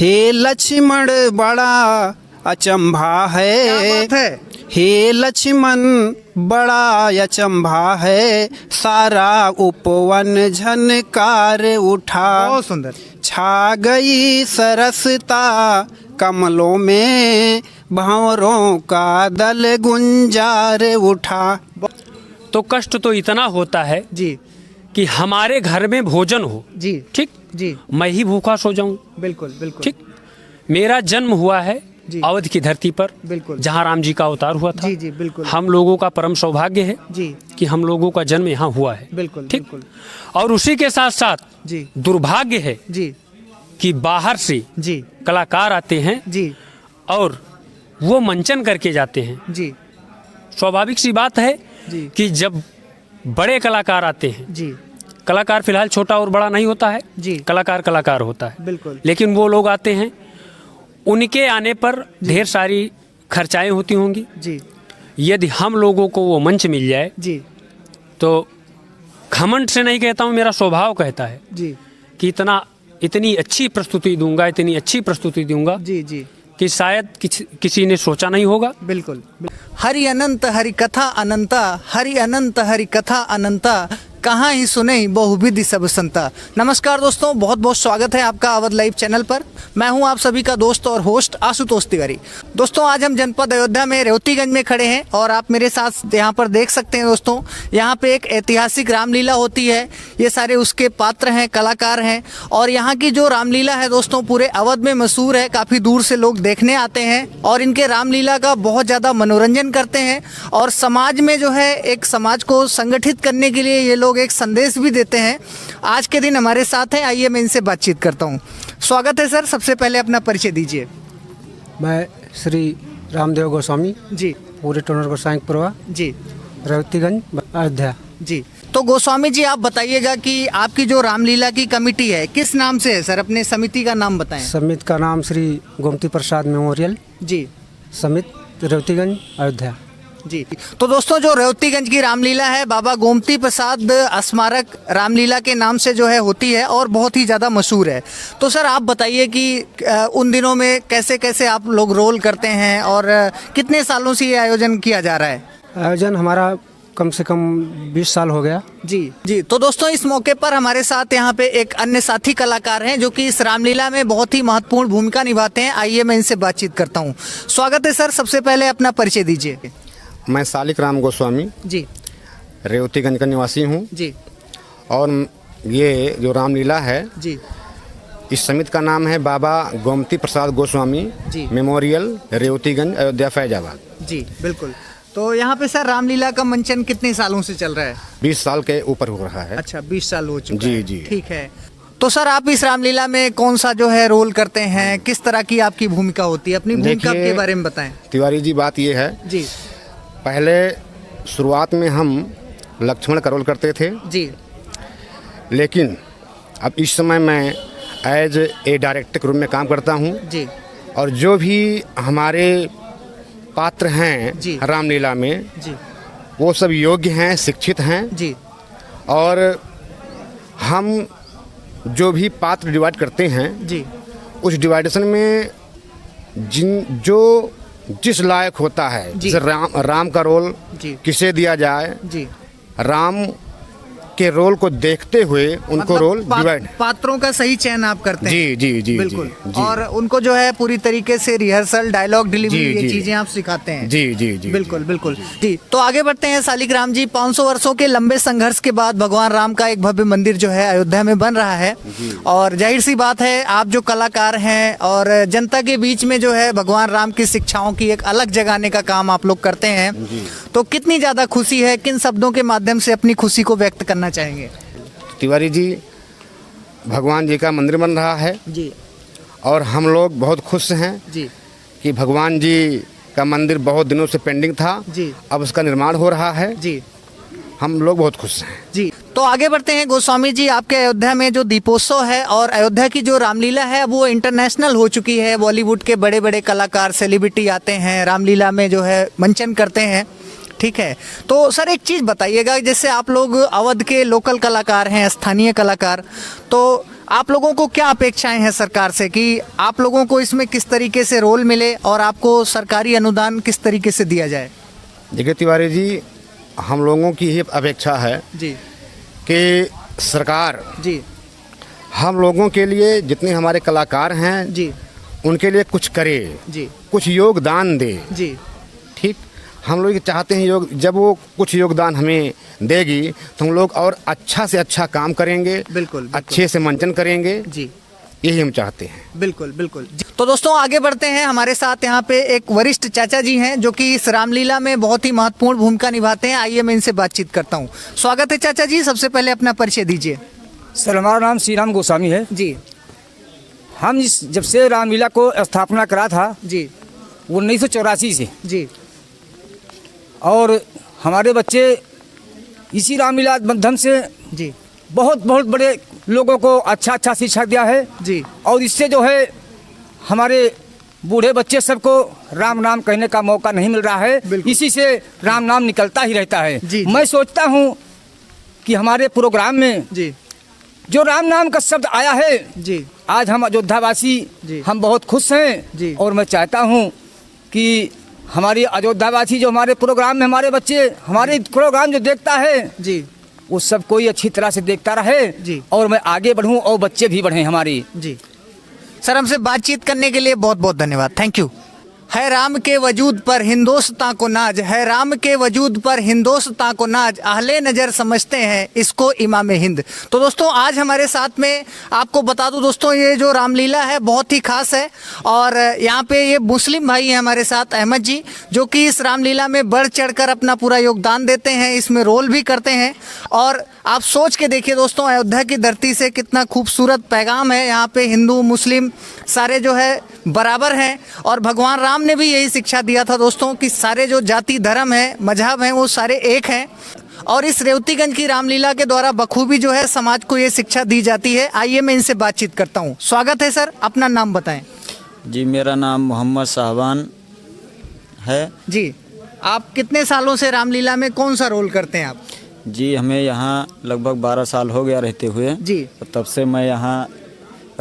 हे लक्ष्मण बड़ा अचंभा है, हे लक्ष्मण बड़ा अचंभा है, सारा उपवन झनकार उठा। बहुत सुंदर। छा गई सरसता कमलों में, भंवरों का दल गुंजार उठा। तो कष्ट तो इतना होता है जी कि हमारे घर में भोजन हो, जी ठीक, जी, मैं ही भूखा सो जाऊं। बिल्कुल बिल्कुल। ठीक, मेरा जन्म हुआ है जी। अवध की धरती पर, बिल्कुल। जहाँ राम जी का अवतार हुआ था। जी जी बिल्कुल। हम लोगों का परम सौभाग्य है जी कि हम लोगों का जन्म यहाँ हुआ है। बिल्कुल ठीक, बिल्कुल। और उसी के साथ साथ जी दुर्भाग्य है जी कि बाहर से जी कलाकार आते हैं जी और वो मंचन करके जाते हैं। जी स्वाभाविक सी बात है जी कि जब बड़े कलाकार आते हैं, जी कलाकार फिलहाल छोटा और बड़ा नहीं होता है जी। कलाकार कलाकार होता है, बिल्कुल। लेकिन वो लोग आते हैं, उनके आने पर ढेर सारी खर्चाएं होती होंगी। जी यदि हम लोगों को वो मंच मिल जाए जी तो घमंड से नहीं कहता हूँ, मेरा स्वभाव कहता है जी कि इतनी अच्छी प्रस्तुति दूंगा, इतनी अच्छी प्रस्तुति दूंगा जी जी कि शायद किसी ने सोचा नहीं होगा। बिल्कुल। हरि अनंत हरि कथा अनंता, हरि अनंत हरि कथा अनंता, कहाँ ही सुने बहुविधि सब संता। नमस्कार दोस्तों, बहुत बहुत स्वागत है आपका अवध लाइव चैनल पर। मैं हूं आप सभी का दोस्त और होस्ट आशुतोष तिवारी। दोस्तों, आज हम जनपद अयोध्या में रेवतीगंज में खड़े हैं और आप मेरे साथ यहाँ पर देख सकते हैं दोस्तों, यहाँ पे एक ऐतिहासिक रामलीला होती है। ये सारे उसके पात्र हैं, कलाकार हैं, और यहाँ की जो रामलीला है दोस्तों पूरे अवध में मशहूर है। काफ़ी दूर से लोग देखने आते हैं और इनके रामलीला का बहुत ज़्यादा मनोरंजन करते हैं और समाज में जो है एक समाज को संगठित करने के लिए ये लोग एक संदेश भी देते हैं। आज के दिन हमारे साथ हैं, आइए मैं इनसे बातचीत करता हूं। स्वागत है सर, सबसे पहले अपना परिचय दीजिए। मैं श्री रामदेव गोस्वामी जी, पूरे टोनर गोसाईपुरवा जी, रेवतीगंज अयोध्या। जी। तो गोस्वामी जी, आप बताइएगा कि आपकी जो रामलीला की कमेटी है किस नाम से है सर? अपने समिति का नाम बताएं। समिति का नाम श्री गोमती प्रसाद मेमोरियल जी, समिति रेवतीगंज अयोध्या। जी। तो दोस्तों, जो रेवतीगंज की रामलीला है बाबा गोमती प्रसाद स्मारक रामलीला के नाम से जो है होती है और बहुत ही ज़्यादा मशहूर है। तो सर आप बताइए कि उन दिनों में कैसे कैसे आप लोग रोल करते हैं और कितने सालों से ये आयोजन किया जा रहा है? आयोजन हमारा कम से कम 20 साल हो गया। जी जी। तो दोस्तों, इस मौके पर हमारे साथ यहाँ पे एक अन्य साथी कलाकार हैं जो कि इस रामलीला में बहुत ही महत्वपूर्ण भूमिका निभाते हैं। आइए मैं इनसे बातचीत करता हूँ। स्वागत है सर, सबसे पहले अपना परिचय दीजिए। मैं सालिक राम गोस्वामी जी, रेवतीगंज का निवासी हूँ जी, और ये जो रामलीला है जी, इस समिति का नाम है बाबा गोमती प्रसाद गोस्वामी जी। मेमोरियल रेवतीगंज अयोध्या फैजाबाद। जी, बिल्कुल। तो यहाँ पे सर रामलीला का मंचन कितने सालों से चल रहा है? 20 साल के ऊपर हो रहा है। अच्छा, 20 साल हो चुका जी, है। जी। ठीक है। तो सर आप इस रामलीला में कौन सा जो है रोल करते हैं, किस तरह की आपकी भूमिका होती है? अपनी भूमिका देखिए, के बारे में बताएं। तिवारी जी, बात ये है, जी, पहले शुरुआत में हम लक्ष्मण का रोल करते थे, जी, लेकिन अब इस समय मैं एज ए डायरेक्टर के रूप में काम करता हूँ जी, और जो भी हमारे पात्र हैं जी। रामलीला में जी, वो सब योग्य हैं, शिक्षित हैं, जी, और हम जो भी पात्र डिवाइड करते हैं जी, उस डिवाइडेशन में जिस लायक होता है, जी। जैसे राम का रोल जी, किसे दिया जाए, जी। राम के रोल को देखते हुए उनको मतलब रोल डिवाइड। पात्रों का सही चयन आप करते हैं। जी जी जी, बिल्कुल। जी, और उनको जो है पूरी तरीके से रिहर्सल, डायलॉग डिलीवरी, जी, ये जी। चीजें आप सिखाते हैं। जी जी जी, बिल्कुल बिल्कुल। जी, तो आगे बढ़ते हैं सालिक राम जी। 500 वर्षों के लंबे संघर्ष के बाद भगवान राम का एक भव्य मंदिर जो है अयोध्या में बन रहा है और जाहिर सी बात है आप जो कलाकार हैं और जनता के बीच में जो है भगवान राम की शिक्षाओं की एक अलग जगाने का काम आप लोग करते हैं। तो कितनी ज्यादा खुशी है, किन शब्दों के माध्यम से अपनी खुशी को व्यक्त करना चाहेंगे? तिवारी जी, भगवान जी का मंदिर बन रहा है जी, और हम लोग बहुत खुश हैं जी, कि भगवान जी का मंदिर बहुत दिनों से पेंडिंग था, जी, अब उसका निर्माण हो रहा है। जी, हम लोग बहुत खुश हैं। जी। तो आगे बढ़ते हैं गोस्वामी जी। आपके अयोध्या में जो दीपोत्सव है और अयोध्या की जो रामलीला है वो इंटरनेशनल हो चुकी है। बॉलीवुड के बड़े बड़े कलाकार, सेलिब्रिटी आते हैं रामलीला में जो है मंचन करते हैं। ठीक है। तो सर एक चीज़ बताइएगा, जैसे आप लोग अवध के लोकल कलाकार हैं, स्थानीय कलाकार, तो आप लोगों को क्या अपेक्षाएं हैं सरकार से कि आप लोगों को इसमें किस तरीके से रोल मिले और आपको सरकारी अनुदान किस तरीके से दिया जाए? देखिए तिवारी जी, हम लोगों की ये अपेक्षा है जी कि सरकार जी हम लोगों के लिए, जितने हमारे कलाकार हैं जी उनके लिए कुछ करे, जी कुछ योगदान दे। जी ठीक, हम लोग चाहते हैं जब वो कुछ योगदान हमें देगी तो हम लोग और अच्छा से अच्छा काम करेंगे, बिल्कुल। अच्छे से मंचन करेंगे, जी यही हम चाहते हैं। बिल्कुल बिल्कुल। तो दोस्तों आगे बढ़ते हैं। हमारे साथ यहाँ पे एक वरिष्ठ चाचा जी हैं जो कि इस रामलीला में बहुत ही महत्वपूर्ण भूमिका निभाते हैं। आइए मैं इनसे बातचीत करता हूँ। स्वागत है चाचा जी, सबसे पहले अपना परिचय दीजिए। सर, हमारा नाम श्री राम गोस्वामी है जी हम जब से रामलीला को स्थापना करा था जी 1984 से, जी और हमारे बच्चे इसी रामलीला माध्यम से जी बहुत बहुत बड़े लोगों को अच्छा अच्छा शिक्षा दिया है जी और इससे जो है हमारे बूढ़े बच्चे सबको राम नाम कहने का मौका नहीं मिल रहा है। बिल्कुल। इसी से राम नाम निकलता ही रहता है। जी। मैं सोचता हूँ कि हमारे प्रोग्राम में जी जो राम नाम का शब्द आया है, जी आज हम अयोध्यावासी जी। हम बहुत खुश हैं जी। और मैं चाहता हूं कि हमारी अयोध्यावासी जो हमारे प्रोग्राम में हमारे बच्चे हमारे प्रोग्राम जो देखता है जी वो सब कोई अच्छी तरह से देखता रहे जी। और मैं आगे बढ़ूं और बच्चे भी बढ़ें हमारी। जी सर, हमसे बातचीत करने के लिए बहुत बहुत धन्यवाद। Thank you. है राम के वजूद पर हिंदोस्तां को नाज, है राम के वजूद पर हिंदोस्तां को नाज, अहले नज़र समझते हैं इसको इमाम हिंद। तो दोस्तों आज हमारे साथ में आपको बता दूं दोस्तों, ये जो रामलीला है बहुत ही खास है और यहाँ पे ये मुस्लिम भाई हैं हमारे साथ, अहमद जी, जो कि इस रामलीला में बढ़ चढ़कर अपना पूरा योगदान देते हैं, इसमें रोल भी करते हैं। और आप सोच के देखिए दोस्तों, अयोध्या की धरती से कितना खूबसूरत पैगाम है। यहाँ पे हिंदू मुस्लिम सारे जो है बराबर हैं और भगवान राम ने भी यही शिक्षा दिया था दोस्तों कि सारे जो जाति धर्म है मजहब हैं वो सारे एक हैं। और इस रेवतीगंज की रामलीला के द्वारा बखूबी जो है समाज को ये शिक्षा दी जाती है। आइए मैं इनसे बातचीत करता हूँ। स्वागत है सर, अपना नाम बताएं। जी, मेरा नाम मोहम्मद साहबान है। जी, आप कितने सालों से रामलीला में कौन सा रोल करते हैं आप? जी, हमें यहाँ लगभग 12 साल हो गया रहते हुए। जी। तब से मैं यहाँ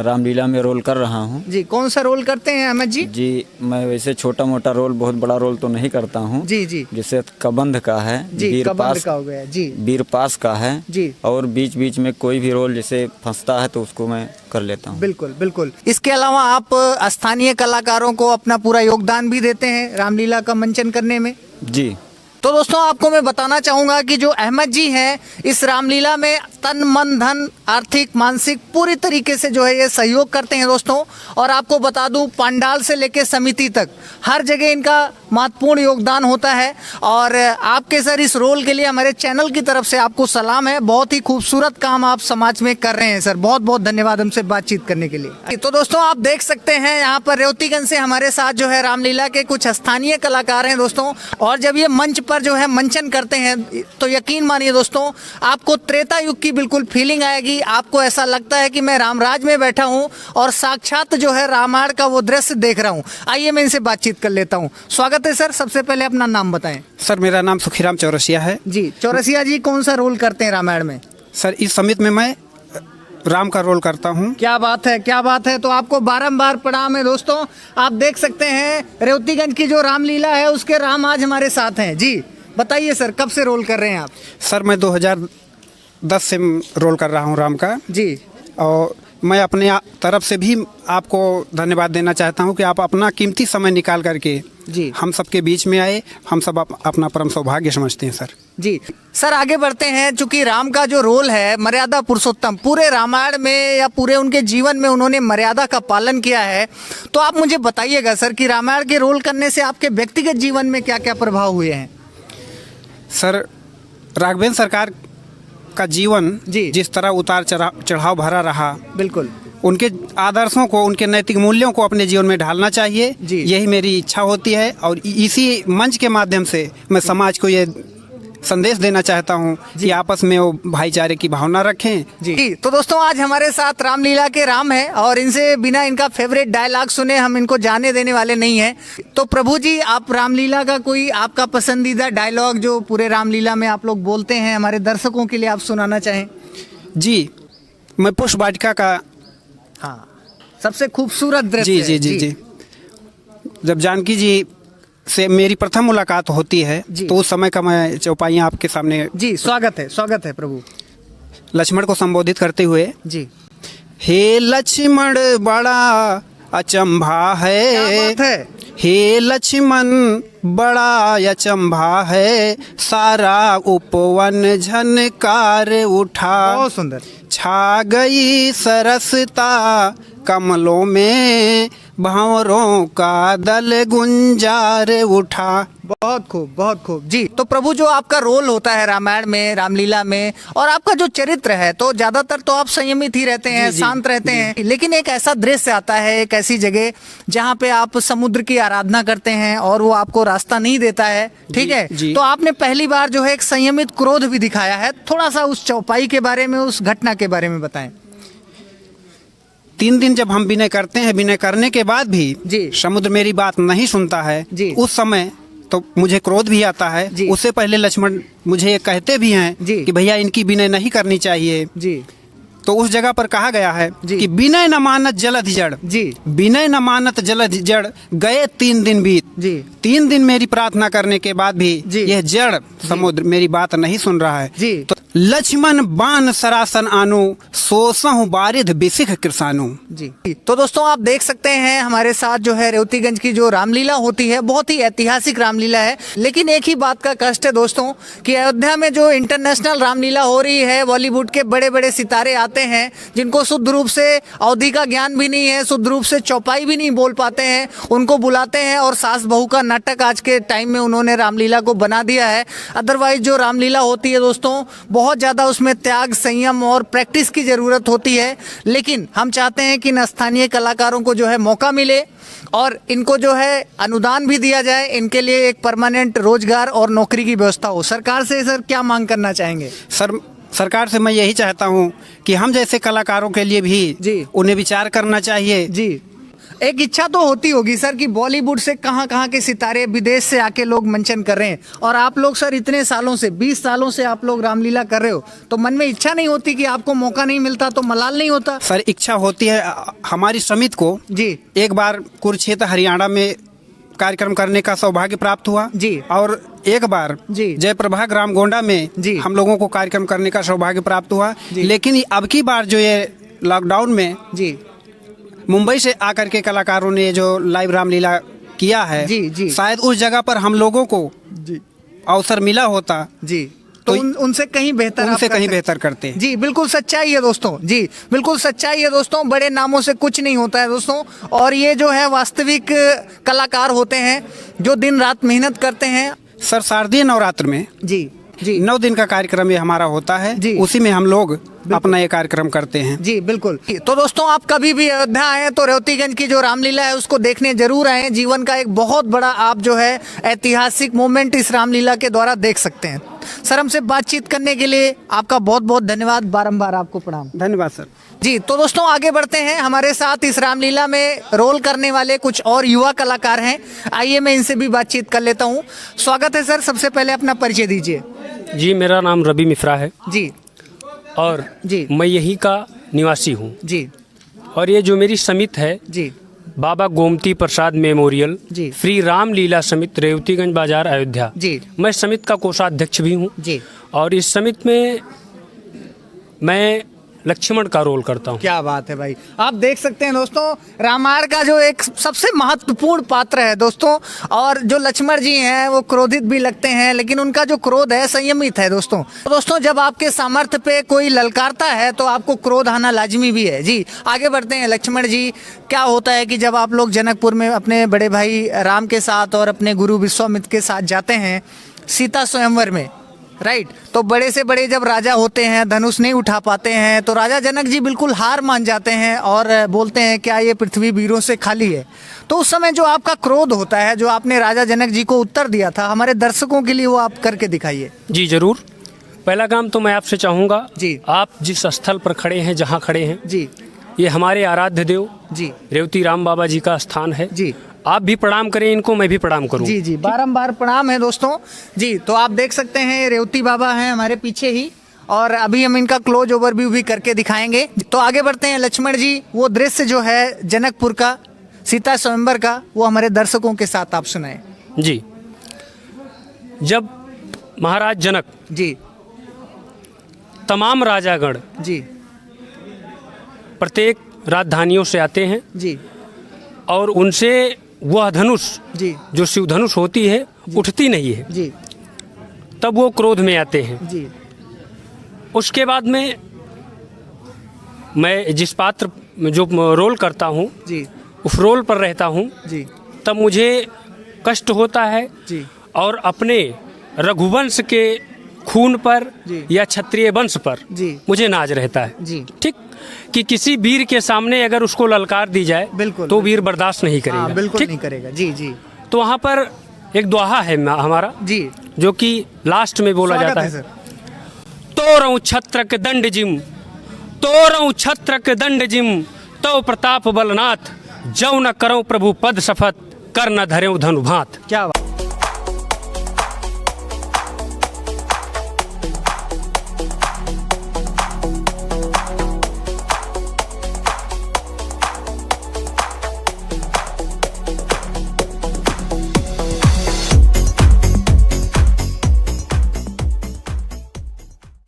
रामलीला में रोल कर रहा हूँ। जी, कौन सा रोल करते हैं अहमद जी? जी, मैं वैसे छोटा मोटा रोल, बहुत बड़ा रोल तो नहीं करता हूँ। जी जी जैसे कबंध का है, जी, कबंध का हो गया जी, वीरपास का है जी। और बीच बीच में कोई भी रोल जैसे फंसता है तो उसको मैं कर लेता हूँ। बिल्कुल बिल्कुल। इसके अलावा आप स्थानीय कलाकारों को अपना पूरा योगदान भी देते हैं रामलीला का मंचन करने में। जी। तो दोस्तों आपको मैं बताना चाहूँगा कि जो अहमद जी हैं इस रामलीला में तन मन धन आर्थिक मानसिक पूरी तरीके से जो है ये सहयोग करते हैं दोस्तों। और आपको बता दूं, पंडाल से लेकर समिति तक हर जगह इनका महत्वपूर्ण योगदान होता है। और आपके सर इस रोल के लिए हमारे चैनल की तरफ से आपको सलाम है। बहुत ही खूबसूरत काम आप समाज में कर रहे हैं सर, बहुत बहुत धन्यवाद हमसे बातचीत करने के लिए। तो दोस्तों आप देख सकते हैं यहाँ पर रेवतीगंज से हमारे साथ जो है रामलीला के कुछ स्थानीय कलाकार हैं दोस्तों। और जब ये मंच पर जो है मंचन करते हैं तो यकीन मानिए दोस्तों, आपको त्रेता युग की बिल्कुल फीलिंग आएगी। आपको ऐसा लगता है कि मैं रामराज में बैठा हूं और साक्षात जो है रामायण का वो दृश्य देख रहा हूं। आइए मैं इनसे बातचीत कर लेता हूं। स्वागत है सर, सबसे पहले अपना नाम बताएं। सर मेरा नाम सुखीराम चौरसिया है। जी, चौरसिया जी कौन सा रोल करते हैं रामायण में? सर इस समिति में मैं राम का रोल करता हूँ। क्या बात है, क्या बात है। तो आपको बारंबार प्रणाम है दोस्तों। आप देख सकते हैं रेवतीगंज की जो रामलीला है उसके राम आज हमारे साथ हैं। जी बताइए सर, कब से रोल कर रहे हैं आप? सर मैं 2010 से रोल कर रहा हूँ राम का जी। और मैं अपने तरफ से भी आपको धन्यवाद देना चाहता हूँ कि आप अपना कीमती समय निकाल करके जी हम सबके बीच में आए। हम सब अपना परम सौभाग्य समझते हैं सर। जी सर, आगे बढ़ते हैं। चूंकि राम का जो रोल है मर्यादा पुरुषोत्तम, पूरे रामायण में या पूरे उनके जीवन में उन्होंने मर्यादा का पालन किया है। तो आप मुझे बताइएगा सर कि रामायण के रोल करने से आपके व्यक्तिगत जीवन में क्या क्या प्रभाव हुए हैं? सर राघवेंद्र सरकार का जीवन जी। जिस तरह उतार चढ़ाव भरा रहा, बिल्कुल। उनके आदर्शों को, उनके नैतिक मूल्यों को अपने जीवन में ढालना चाहिए। जी। यही मेरी इच्छा होती है और इसी मंच के माध्यम से मैं समाज को ये संदेश देना चाहता हूँ कि आपस में वो भाईचारे की भावना रखें। जी तो दोस्तों आज हमारे साथ रामलीला के राम है और इनसे बिना इनका फेवरेट डायलॉग सुने हम इनको जाने देने वाले नहीं हैं। तो प्रभु जी, आप रामलीला का कोई आपका पसंदीदा डायलॉग जो पूरे रामलीला में आप लोग बोलते हैं हमारे दर्शकों के लिए आप सुनाना चाहें? जी, मैं पुष्प वाटिका का हाँ, सबसे खूबसूरत दृश्य जी है। जी जी जी। जब जानकी जी से मेरी प्रथम मुलाकात होती है जी। तो उस समय का मैं चौपाइयाँ आपके सामने जी, स्वागत है प्रभु। लक्ष्मण को संबोधित करते हुए, जी, हे लक्ष्मण बड़ा अचंभा क्या है, बात है। हे लक्ष्मण बड़ा अचंभा है, सारा उपवन झनकार उठा, बहुत सुंदर। छा गई सरसता कमलों में, भंवरों का दल गुंजार उठा। बहुत खूब, बहुत खूब जी। तो प्रभु, जो आपका रोल होता है रामायण में, रामलीला में, और आपका जो चरित्र है, तो ज्यादातर तो आप संयमित ही रहते हैं, शांत रहते हैं, लेकिन एक ऐसा दृश्य आता है, एक ऐसी जगह जहाँ पे आप समुद्र की आराधना करते हैं और वो आपको रास्ता नहीं देता है, ठीक है। जी। तो आपने पहली बार जो है एक संयमित क्रोध भी दिखाया है। थोड़ा सा उस चौपाई के बारे में, उस घटना के बारे में बताएं। 3 दिन जब हम विनय करते हैं, विनय करने के बाद भी जी। समुद्र मेरी बात नहीं सुनता है, जी। उस समय तो मुझे क्रोध भी आता है। जी। उससे पहले लक्ष्मण मुझे ये कहते भी हैं जी। कि भैया इनकी विनय नहीं करनी चाहिए। जी तो उस जगह पर कहा गया है जी। कि विनय न मानत जलध जड़, जी विनय न मानत जलध जड़, गए 3 दिन बीत। जी 3 दिन मेरी प्रार्थना करने के बाद भी जी। यह जड़ समुद्र मेरी बात नहीं सुन रहा है। जी। तो लक्ष्मण बाण सरासन आनु, सोसहु बारिध बिसिख कृसानु। जी। तो दोस्तों, आप देख सकते हैं हमारे साथ जो है रेवतीगंज की जो रामलीला होती है, बहुत ही ऐतिहासिक रामलीला है। लेकिन एक ही बात का कष्ट है दोस्तों कि अयोध्या में जो इंटरनेशनल रामलीला हो रही है, बॉलीवुड के बड़े बड़े सितारे आते हैं जिनको शुद्ध रूप से अवधि का ज्ञान भी नहीं है, शुद्ध रूप से चौपाई भी नहीं बोल पाते हैं, उनको बुलाते हैं और सास बहू का नाटक आज के टाइम में उन्होंने रामलीला को बना दिया है। अदरवाइज जो रामलीला होती है दोस्तों, बहुत ज़्यादा उसमें त्याग, संयम और प्रैक्टिस की ज़रूरत होती है। लेकिन हम चाहते हैं कि इन स्थानीय कलाकारों को जो है मौका मिले और इनको जो है अनुदान भी दिया जाए, इनके लिए एक परमानेंट रोजगार और नौकरी की व्यवस्था हो। सरकार से सर क्या मांग करना चाहेंगे? सरकार से मैं यही चाहता हूं कि हम जैसे कलाकारों के लिए भी जी। उन्हें विचार करना चाहिए। जी, एक इच्छा तो होती होगी सर कि बॉलीवुड से कहाँ कहाँ के सितारे विदेश से आके लोग मंचन कर रहे हैं, और आप लोग सर इतने सालों से, 20 सालों से आप लोग रामलीला कर रहे हो, तो मन में इच्छा नहीं होती कि आपको मौका नहीं मिलता तो मलाल नहीं होता? सर, इच्छा होती है। हमारी समिति को जी एक बार कुरुक्षेत्र हरियाणा में कार्यक्रम करने का सौभाग्य प्राप्त हुआ जी, और एक बार जी जयप्रभा ग्राम गोंडा में जी हम लोगों को कार्यक्रम करने का सौभाग्य प्राप्त हुआ। लेकिन अब की बार जो ये लॉकडाउन में जी मुंबई से आकर के कलाकारों ने जो लाइव रामलीला किया है, जी जी, शायद उस जगह पर हम लोगों को अवसर मिला होता जी, तो उनसे कहीं बेहतर, उनसे कहीं बेहतर करते हैं। जी, बिल्कुल सच्चाई है दोस्तों। जी, बिल्कुल सच्चाई है दोस्तों। बड़े नामों से कुछ नहीं होता है दोस्तों, और ये जो है वास्तविक कलाकार होते हैं जो दिन रात मेहनत करते हैं। सर, शारदीय नवरात्र में जी जी 9 दिन का कार्यक्रम ये हमारा होता है जी, उसी में हम लोग अपना ये कार्यक्रम करते हैं। जी बिल्कुल। तो दोस्तों, आप कभी भी अयोध्या आए तो रेवतीगंज की जो रामलीला है उसको देखने जरूर आए। जीवन का एक बहुत बड़ा आप जो है ऐतिहासिक मोमेंट इस रामलीला के द्वारा देख सकते हैं। सर, हमसे बातचीत करने के लिए आपका बहुत बहुत धन्यवाद, बारंबार आपको प्रणाम। धन्यवाद सर। जी, तो दोस्तों आगे बढ़ते हैं। हमारे साथ इस रामलीला में रोल करने वाले कुछ और युवा कलाकार हैं, आइए मैं इनसे भी बातचीत कर लेता हूँ। स्वागत है सर, सबसे पहले अपना परिचय दीजिए। जी, मेरा नाम रवि मिश्रा है जी और जी, मैं यहीं का निवासी हूँ। जी और ये जो मेरी समिति है, जी, बाबा गोमती प्रसाद मेमोरियल जी, श्री रामलीला समिति, रेवतीगंज बाजार, अयोध्या, जी, मैं समिति का कोषाध्यक्ष भी हूँ। जी, और इस समिति में मैं लक्ष्मण का रोल करता हूँ। क्या बात है भाई। आप देख सकते हैं दोस्तों, रामायण का जो एक सबसे महत्वपूर्ण पात्र है दोस्तों, और जो लक्ष्मण जी हैं वो क्रोधित भी लगते हैं, लेकिन उनका जो क्रोध है संयमित है दोस्तों। तो दोस्तों, जब आपके सामर्थ्य पे कोई ललकारता है तो आपको क्रोध आना लाजमी भी है। जी, आगे बढ़ते हैं। लक्ष्मण जी, क्या होता है कि जब आप लोग जनकपुर में अपने बड़े भाई राम के साथ और अपने गुरु विश्वामित्र के साथ जाते हैं सीता स्वयंवर में, राइट, तो बड़े से बड़े जब राजा होते हैं धनुष नहीं उठा पाते हैं तो राजा जनक जी बिल्कुल हार मान जाते हैं और बोलते हैं क्या ये पृथ्वी वीरों से खाली है। तो उस समय जो आपका क्रोध होता है, जो आपने राजा जनक जी को उत्तर दिया था, हमारे दर्शकों के लिए वो आप करके दिखाइए। जी जरूर। पहला काम तो मैं आपसे चाहूँगा, जी, आप जिस स्थल पर खड़े हैं, जहाँ खड़े हैं, जी, ये हमारे आराध्य देव जी रेवती राम बाबा जी का स्थान है। जी, आप भी प्रणाम करें इनको, मैं भी प्रणाम करूं। जी जी, बारंबार प्रणाम है दोस्तों। जी, तो आप देख सकते हैं रेवती बाबा हैं हमारे पीछे ही, और अभी हम इनका क्लोज ओवरव्यू भी करके दिखाएंगे। तो आगे बढ़ते हैं लक्ष्मण जी, वो दृश्य जो है जनकपुर का, सीता स्वयंवर का, वो हमारे दर्शकों के साथ आप सुनाएं। जी, जब महाराज जनक जी तमाम राजागण जी प्रत्येक राजधानियों से आते हैं जी और उनसे वह धनुष जी जो शिव धनुष होती है उठती नहीं है, जी तब वो क्रोध में आते हैं। जी उसके बाद में मैं जिस पात्र में जो रोल करता हूँ जी उस रोल पर रहता हूँ, जी तब मुझे कष्ट होता है जी और अपने रघुवंश के खून पर जी। या क्षत्रिय वंश पर जी। मुझे नाज रहता है। जी। ठीक, कि किसी वीर के सामने अगर उसको ललकार दी जाए बिल्कुल, तो वीर बर्दाश्त नहीं करेगा। हाँ, बिल्कुल ठीक? नहीं करेगा। जी जी तो वहाँ पर एक दोहा है हमारा जी, जो कि लास्ट में बोला स्वागत जाता है है, सर। तोरऊ छत्रक दंड जिम, तोरऊ छत्रक दंड जिम, तो प्रताप बलनाथ, जौ न करो प्रभु पद शपथ, कर न धरे धनु भात। क्या बात।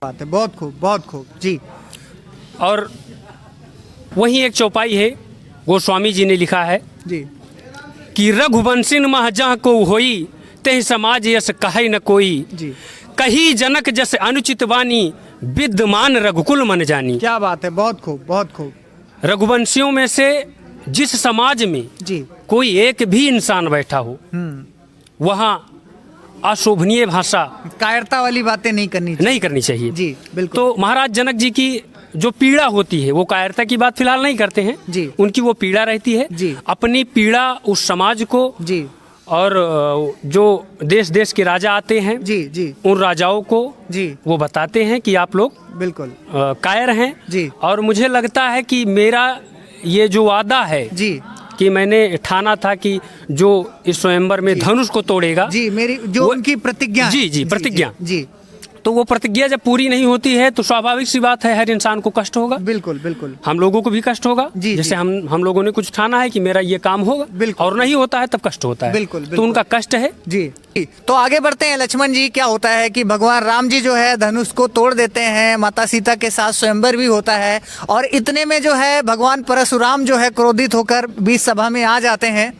बात है, बहुत खूब, बहुत खूब जी। और वहीं एक चौपाई है, गोस्वामी जी ने लिखा है जी कि रघुवंशिन मह जहाँ को होई, तेहि समाज यस कहे न कोई, जी, कही जनक जस अनुचित वाणी, विद्यमान रघुकुल मन जानी। क्या बात है, बहुत खूब, बहुत खूब। रघुवंशियों में से जिस समाज में जी कोई एक भी इंसान बैठा हो, वहाँ अशोभनीय भाषा कायरता वाली बातें नहीं करनी चाहिए। नहीं करनी चाहिए। जी बिल्कुल। तो महाराज जनक जी की जो पीड़ा होती है, वो कायरता की बात फिलहाल नहीं करते हैं जी। उनकी वो पीड़ा रहती है जी। अपनी पीड़ा उस समाज को जी और जो देश देश के राजा आते हैं जी जी उन राजाओं को जी वो बताते हैं कि आप लोग बिल्कुल कायर हैं। जी। और मुझे लगता है कि मेरा ये जो वादा है जी कि मैंने ठाना था कि जो इस स्वयंवर में धनुष को तोड़ेगा, जी, मेरी जो उनकी प्रतिज्ञा है। जी जी प्रतिज्ञा, जी तो वो प्रतिज्ञा जब पूरी नहीं होती है तो स्वाभाविक सी बात है, हर इंसान को कष्ट होगा। बिल्कुल बिल्कुल हम लोगों को भी कष्ट होगा। जी, जैसे जी। हम लोगों ने कुछ ठाना है कि मेरा ये काम होगा, बिल्कुल। और नहीं होता है तब कष्ट होता है। बिल्कुल, तो बिल्कुल। उनका कष्ट है। जी। तो आगे बढ़ते हैं लक्ष्मण जी। क्या होता है कि भगवान राम जी जो है धनुष को तोड़ देते हैं, माता सीता के साथ स्वयंवर भी होता है, और इतने में जो है भगवान परशुराम जो है क्रोधित होकर बीच सभा में आ जाते हैं,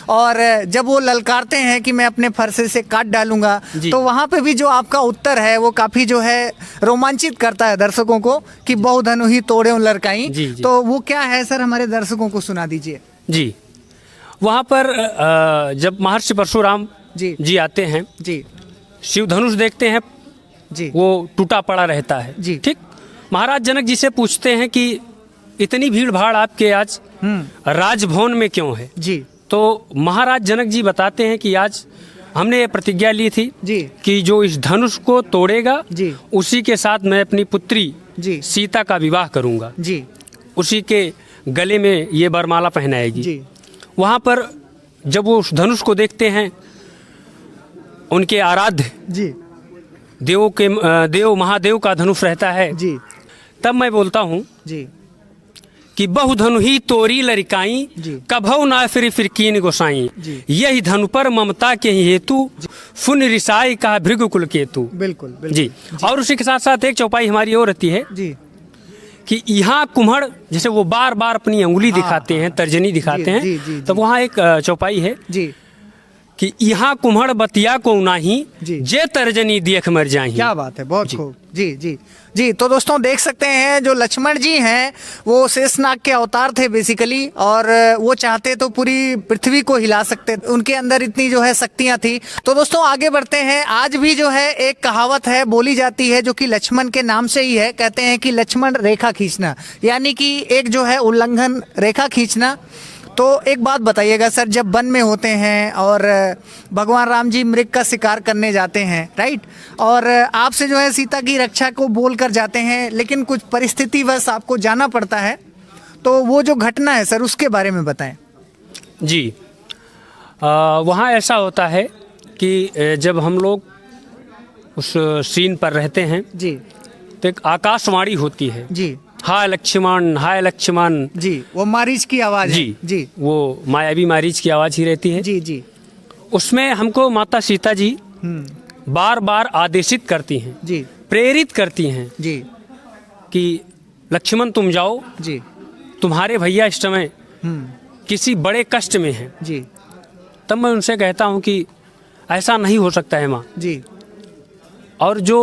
और जब वो ललकारते हैं कि मैं अपने फरसे से काट डालूंगा, तो वहाँ पे भी जो आपका उत्तर है वो काफी जो है रोमांचित करता है दर्शकों को कि बहुधनु ही तोड़े लड़काई। जी, जी। तो वो क्या है सर, हमारे दर्शकों को सुना दीजिए। जी, वहाँ पर जब महर्षि परशुराम जी आते हैं, जी शिव धनुष देखते हैं, जी वो टूटा पड़ा रहता है। जी। ठीक, महाराज जनक जी से पूछते हैं कि इतनी भीड़ भाड़ आपके आज राजभवन में क्यों है? जी तो महाराज जनक जी बताते हैं कि आज हमने ये प्रतिज्ञा ली थी जी कि जो इस धनुष को तोड़ेगा जी उसी के साथ मैं अपनी पुत्री जी सीता का विवाह करूंगा, जी उसी के गले में ये वरमाला पहनाएगी। जी वहाँ पर जब वो उस धनुष को देखते हैं, उनके आराध्य जी देव महादेव का धनुष रहता है, जी तब मैं बोलता हूँ जी कि बहुधनु ही तोरी लरिकाई, जी। कभौ ना फिर कीन गोसाई, जी। यही धनु पर ममता के ही हेतु, फुन रिसाई का भृगुकुल केतु। बिल्कुल बिल्कुल। जी। और उसी के साथ साथ एक चौपाई हमारी और रहती है जी कि यहाँ कुम्हड़, जैसे वो बार बार अपनी अंगुली दिखाते हैं, तर्जनी दिखाते हैं, जी, जी, तो वहाँ एक चौपाई है जी कि यहाँ कुम्हड़ बतिया को नाही, जी। जे तर्जनी देख मर जाही। क्या बात है, बहुत खूब। जी जी जी। तो दोस्तों देख सकते हैं जो लक्ष्मण जी हैं वो शेषनाग के अवतार थे बेसिकली, और वो चाहते तो पूरी पृथ्वी को हिला सकते, उनके अंदर इतनी जो है शक्तियां थी। तो दोस्तों आगे बढ़ते हैं। आज भी जो है एक कहावत है बोली जाती है जो कि लक्ष्मण के नाम से ही है, कहते हैं कि लक्ष्मण रेखा खींचना, यानी कि एक जो है उल्लंघन रेखा खींचना। तो एक बात बताइएगा सर, जब वन में होते हैं और भगवान राम जी मृग का शिकार करने जाते हैं, राइट, और आपसे जो है सीता की रक्षा को बोल कर जाते हैं, लेकिन कुछ परिस्थितिवश आपको जाना पड़ता है, तो वो जो घटना है सर उसके बारे में बताएं। जी, वहाँ ऐसा होता है कि जब हम लोग उस सीन पर रहते हैं जी तो एक आकाशवाणी होती है, जी हाय लक्ष्मण हाय लक्ष्मण। जी, वो मारीच की आवाज जी है। जी वो मायावी मारीच की आवाज़ ही रहती है। जी जी उसमें हमको माता सीता जी बार बार आदेशित करती हैं, जी प्रेरित करती हैं जी कि लक्ष्मण तुम जाओ, जी तुम्हारे भैया इस समय किसी बड़े कष्ट में हैं। जी तब मैं उनसे कहता हूँ कि ऐसा नहीं हो सकता है माँ। जी और जो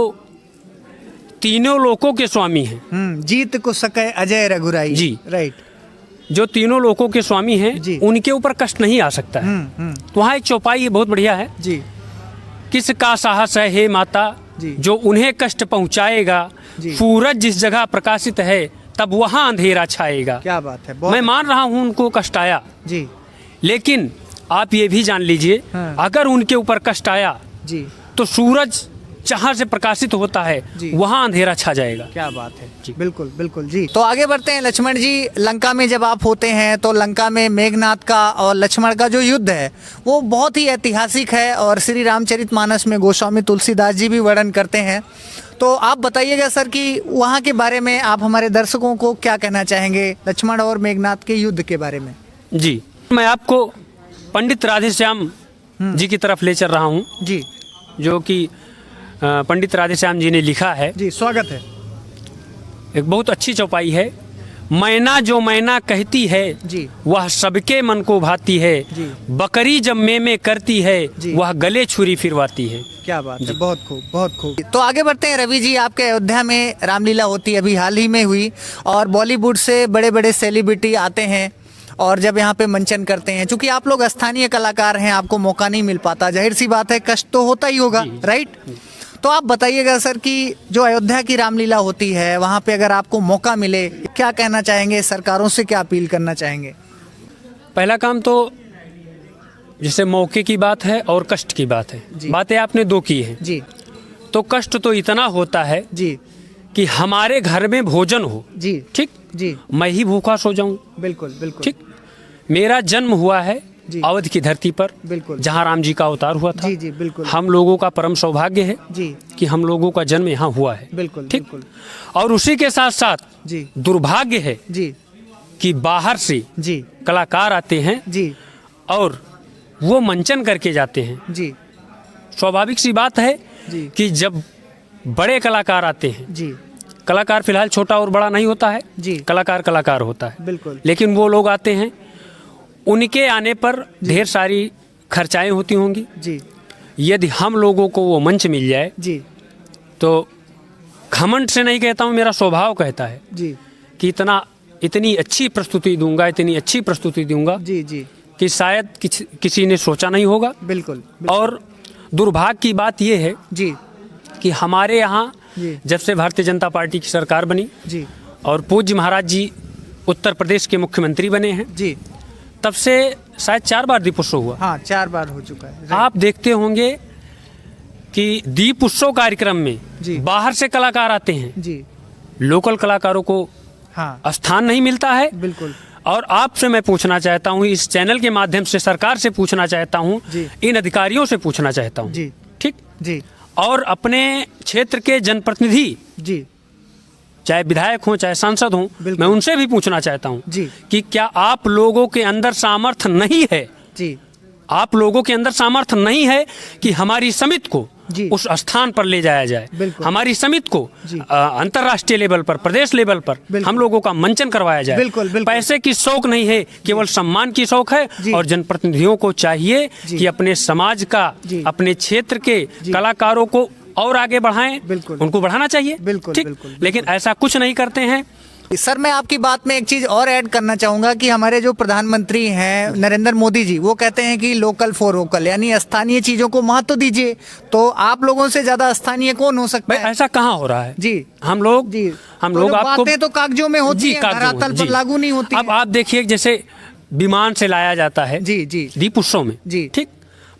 तीनों लोकों के स्वामी हैं, जीत को सके अजय रघुराई। जी। राइट। जो तीनों लोकों के स्वामी हैं, जी। उनके ऊपर कष्ट नहीं आ सकता है। तो वहाँ एक चौपाई बहुत बढ़िया है, जी किसका साहस है हे माता, जी। जो उन्हें कष्ट पहुँचाएगा। जी। सूरज जिस जगह प्रकाशित है, तब वहाँ अंधेरा छाएगा। क्या बात है, मैं बहुत। मान रहा हूँ उनको कष्ट आया, जी लेकिन आप ये भी जान लीजिए, हाँ। अगर उनके ऊपर कष्ट आया जी, तो सूरज जहाँ से प्रकाशित होता है जी। वहाँ अंधेरा छा जाएगा। क्या बात है। जी। बिल्कुल बिल्कुल जी। तो आगे बढ़ते हैं लक्ष्मण जी। लंका में जब आप होते हैं तो लंका में मेघनाथ का और लक्ष्मण का जो युद्ध है वो बहुत ही ऐतिहासिक है, और श्री रामचरितमानस में गोस्वामी तुलसीदास जी भी वर्णन करते हैं। तो आप बताइएगा सर कि वहाँ के बारे में आप हमारे दर्शकों को क्या कहना चाहेंगे, लक्ष्मण और मेघनाथ के युद्ध के बारे में। जी, मैं आपको पंडित राधेश्याम जी की तरफ ले चल रहा हूँ, जी जो कि पंडित राधेश्याम जी ने लिखा है। जी, स्वागत है। एक बहुत अच्छी चौपाई है। मैना जो मैना कहती है, जी। वह सबके मन को भाती है। जी। बकरी जब में करती है, जी। वह गले छुरी फिरवाती है। क्या बात है, बहुत खूब बहुत खूब। तो आगे बढ़ते हैं रवि जी। आपके अयोध्या में रामलीला होती है, अभी हाल ही में हुई, और बॉलीवुड से बड़े बड़े सेलिब्रिटी आते हैं और जब यहाँ पे मंचन करते हैं। चूंकि आप लोग स्थानीय कलाकार हैं, आपको मौका नहीं मिल पाता, जाहिर सी बात है कष्ट तो होता ही होगा, राइट। तो आप बताइएगा सर कि जो अयोध्या की रामलीला होती है वहाँ पे अगर आपको मौका मिले, क्या कहना चाहेंगे, सरकारों से क्या अपील करना चाहेंगे। पहला काम तो जैसे मौके की बात है और कष्ट की बात है, जी। बातें आपने दो की है। जी तो कष्ट तो इतना होता है जी कि हमारे घर में भोजन हो, जी ठीक, जी, मैं ही भूखा सो जाऊं, बिल्कुल बिल्कुल ठीक। मेरा जन्म हुआ है जी। अवध की धरती पर, बिल्कुल। जहां राम जी का अवतार हुआ था। जी जी बिल्कुल। हम लोगों का परम सौभाग्य है जी कि हम लोगों का जन्म यहाँ हुआ है, बिल्कुल ठीक। बिल्कुल। और उसी के साथ साथ जी दुर्भाग्य है जी कि बाहर से जी कलाकार आते हैं जी और वो मंचन करके जाते हैं। जी स्वाभाविक सी बात है जी कि जब बड़े कलाकार आते हैं, जी कलाकार फिलहाल छोटा और बड़ा नहीं होता है जी। कलाकार कलाकार होता है, बिल्कुल। लेकिन वो लोग आते हैं, उनके आने पर ढेर सारी खर्चाएं होती होंगी। जी यदि हम लोगों को वो मंच मिल जाए जी तो घमंड से नहीं कहता हूँ, मेरा स्वभाव कहता है जी कि इतनी अच्छी प्रस्तुति दूंगा, इतनी अच्छी प्रस्तुति दूंगा जी जी कि शायद किसी ने सोचा नहीं होगा। बिल्कुल। और दुर्भाग्य की बात यह है जी कि हमारे यहाँ जी जब से भारतीय जनता पार्टी की सरकार बनी जी और पूज्य महाराज जी उत्तर प्रदेश के मुख्यमंत्री बने हैं, जी, तब से शायद 4 बार दीप उत्सव हुआ। हाँ 4 बार हो चुका है। आप देखते होंगे कि दीप उत्सव कार्यक्रम में जी। बाहर से कलाकार आते हैं, जी लोकल कलाकारों को हाँ स्थान नहीं मिलता है। बिल्कुल। और आपसे मैं पूछना चाहता हूँ, इस चैनल के माध्यम से सरकार से पूछना चाहता हूँ, जी। इन अधिकारियों से पूछना चाहता हूँ, जी ठीक, जी और अपने क्षेत्र के जनप्रतिनिधि, जी चाहे विधायक हों चाहे सांसद हों, बिल्कुल। मैं उनसे भी पूछना चाहता हूं जी। कि क्या आप लोगों के अंदर सामर्थ्य नहीं है, जी आप लोगों के अंदर सामर्थ्य नहीं है कि हमारी समिति को जी। उस स्थान पर ले जाया जाए, बिल्कुल। हमारी समिति को जी। अंतर्राष्ट्रीय लेवल पर, प्रदेश लेवल पर बिल्कुल। हम लोगों का मंचन करवाया जाए। बिल्कुल, बिल्कुल। पैसे की शौक नहीं है, केवल सम्मान की शौक है। जी। और जनप्रतिनिधियों को चाहिए जी। कि अपने समाज का, जी। अपने क्षेत्र के जी। कलाकारों को और आगे बढ़ाएं, बिल्कुल। उनको बढ़ाना चाहिए, बिल्कुल, ठीक? बिल्कुल, बिल्कुल। लेकिन ऐसा कुछ नहीं करते हैं। सर मैं आपकी बात में एक चीज और ऐड करना चाहूंगा कि हमारे जो प्रधानमंत्री हैं नरेंद्र मोदी जी, वो कहते हैं कि लोकल फॉर वोकल, यानी स्थानीय चीजों को महत्व दीजिए। तो आप लोगों से ज्यादा स्थानीय कौन हो सकता भाई है? ऐसा कहाँ हो रहा है जी हम लोग जी हम तो लोग जो आपको बातें तो कागजों में होती हैं, कागजों में, धरातल पर जी। लागू नहीं होती अब हैं। आप देखिए, जैसे विमान से लाया जाता है जी जी दीप उत्सव में, जी। ठीक,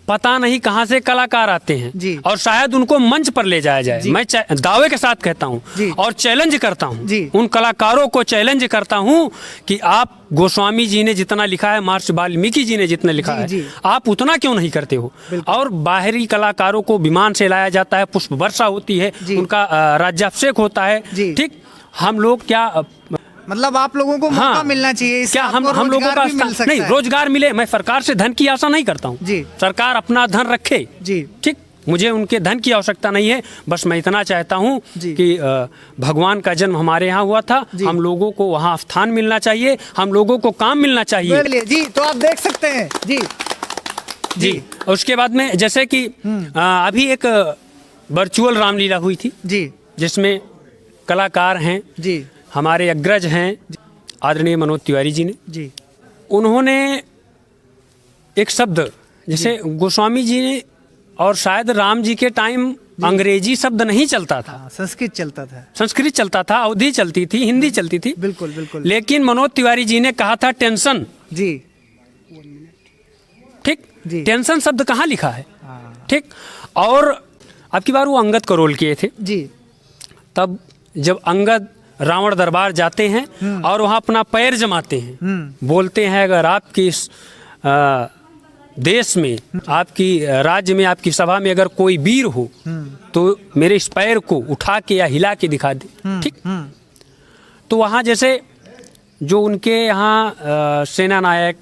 पता नहीं कहाँ से कलाकार आते हैं जी। और शायद उनको मंच पर ले जाया जाए। मैं दावे के साथ कहता जी। हूँ और चैलेंज करता जी। हूँ, उन कलाकारों को चैलेंज करता हूँ कि आप गोस्वामी जी ने जितना लिखा है, महर्षि वाल्मीकि जी ने जितना लिखा जी। है, आप उतना क्यों नहीं करते हो। और बाहरी कलाकारों को विमान से लाया जाता है, पुष्प वर्षा होती है, जी। उनका राज्याभिषेक होता है। जी। ठीक, हम लोग क्या मतलब आप लोगों को मौका मिलना चाहिए, इससे क्या हम आपको लोगों रोजगार का भी मिल सकता नहीं है। रोजगार मिले। मैं सरकार से धन की आशा नहीं करता हूँ। जी। सरकार अपना धन रखे। जी। ठीक, मुझे उनके धन की आवश्यकता नहीं है। बस मैं इतना चाहता हूँ जी। कि भगवान का जन्म हमारे यहाँ हुआ था, हम लोगों को वहाँ स्थान मिलना चाहिए, हम लोगों को काम मिलना चाहिए। जी, तो आप देख सकते हैं जी। जी। उसके बाद में जैसे कि अभी एक वर्चुअल रामलीला हुई थी, जी जिसमें कलाकार हैं, जी हमारे अग्रज हैं आदरणीय मनोज तिवारी जी ने। जी उन्होंने एक शब्द, जैसे गोस्वामी जी ने और शायद राम जी के टाइम अंग्रेजी शब्द नहीं चलता था, संस्कृत चलता था। संस्कृत चलता था, अवधी चलती थी, हिंदी चलती थी। बिल्कुल बिल्कुल। लेकिन मनोज तिवारी जी ने कहा था टेंशन। जी ठीक, जी। टेंशन शब्द कहाँ लिखा है। ठीक, और अब की बार वो अंगद करोल किए थे। जी तब जब अंगद रावण दरबार जाते हैं और वहाँ अपना पैर जमाते हैं, बोलते हैं अगर आपकी इस देश में, आपकी राज्य में, आपकी सभा में अगर कोई वीर हो तो मेरे इस पैर को उठा के या हिला के दिखा दे। ठीक, तो वहाँ जैसे जो उनके यहाँ सेना नायक,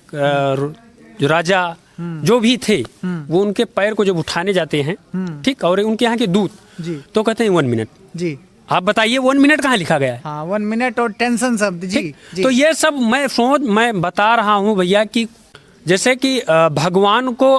जो राजा जो भी थे, वो उनके पैर को जब उठाने जाते हैं, ठीक, और उनके यहाँ के दूत जी। तो कहते हैं 1 मिनट। जी आप बताइए 1 मिनट कहाँ लिखा गया है। हाँ, 1 मिनट और टेंशन शब्द। जी, जी। तो ये सब मैं बता रहा हूँ भैया कि जैसे कि भगवान को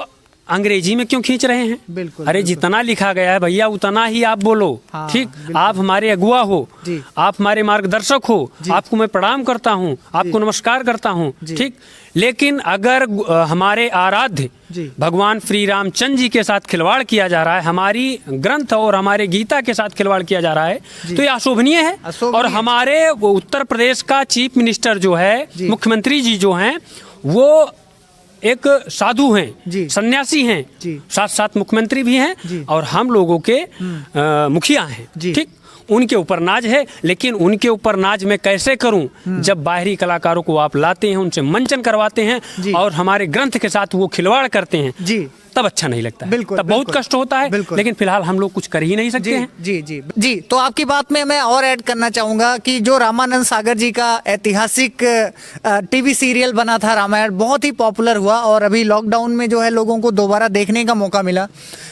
अंग्रेजी में क्यों खींच रहे हैं। बिल्कुल, अरे बिल्कुल। जितना लिखा गया है भैया उतना ही आप बोलो। हाँ, ठीक, बिल्कुल। आप हमारे अगुआ हो, जी। आप हमारे मार्गदर्शक हो, आपको मैं प्रणाम करता हूँ, आपको नमस्कार करता हूँ। जी। ठीक, लेकिन अगर हमारे आराध्य जी। भगवान श्री रामचंद्र जी के साथ खिलवाड़ किया जा रहा है, हमारी ग्रंथ और हमारे गीता के साथ खिलवाड़ किया जा रहा है, तो ये अशोभनीय है। अशोभनीय। और हमारे उत्तर प्रदेश का चीफ मिनिस्टर जो है, जी। मुख्यमंत्री जी जो हैं, वो एक साधु जी। हैं, सन्यासी हैं, जी। साथ साथ मुख्यमंत्री भी हैं जी। और हम लोगों के मुखिया हैं। जी। ठीक, उनके ऊपर नाज है, लेकिन उनके ऊपर नाज मैं कैसे करूं जब बाहरी कलाकारों को आप लाते हैं, उनसे मंचन करवाते हैं जी। और हमारे ग्रंथ के साथ वो खिलवाड़ करते हैं, जी तब अच्छा नहीं लगता है। बिल्कुल, तब बहुत बिल्कुल। कष्ट होता है। बिल्कुल। लेकिन फिलहाल हम लोग कुछ कर ही नहीं सकते जी हैं। जी जी जी। तो आपकी बात में मैं और ऐड करना चाहूँगा कि जो रामानंद सागर जी का ऐतिहासिक टीवी सीरियल बना था रामायण, बहुत ही पॉपुलर हुआ और अभी लॉकडाउन में जो है लोगों को दोबारा देखने का मौका मिला।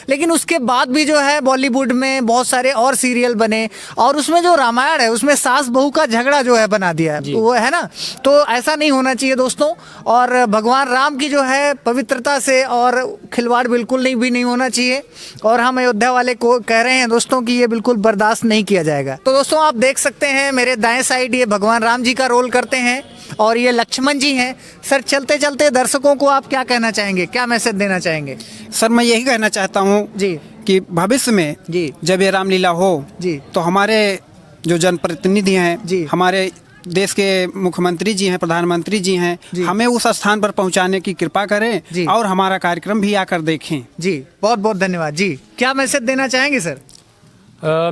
लेकिन उसके बाद भी जो है बॉलीवुड में बहुत सारे और सीरियल बने और उसमें जो रामायण है उसमें सास बहू का झगड़ा जो है बना दिया है, वो है ना। तो ऐसा नहीं होना चाहिए दोस्तों, और भगवान राम की जो है पवित्रता से और खिलवाड़ बिल्कुल नहीं होना चाहिए। और हम अयोध्या वाले को कह रहे हैं दोस्तों कि ये बिल्कुल बर्दाश्त नहीं किया जाएगा। तो दोस्तों आप देख सकते हैं मेरे दाएं साइड ये भगवान राम जी का रोल करते हैं और ये लक्ष्मण जी हैं। सर, चलते चलते दर्शकों को आप क्या कहना चाहेंगे, क्या मैसेज देना चाहेंगे? सर मैं यही कहना चाहता हूँ जी कि भविष्य में जी जब ये रामलीला हो जी तो हमारे जो जनप्रतिनिधि हैं, जी। हमारे देश के मुख्यमंत्री जी हैं, प्रधानमंत्री जी हैं, जी। हमें उस स्थान पर पहुंचाने की कृपा जी। करें और हमारा कार्यक्रम भी आकर देखें। जी, बहुत बहुत धन्यवाद जी। क्या मैसेज देना चाहेंगे सर?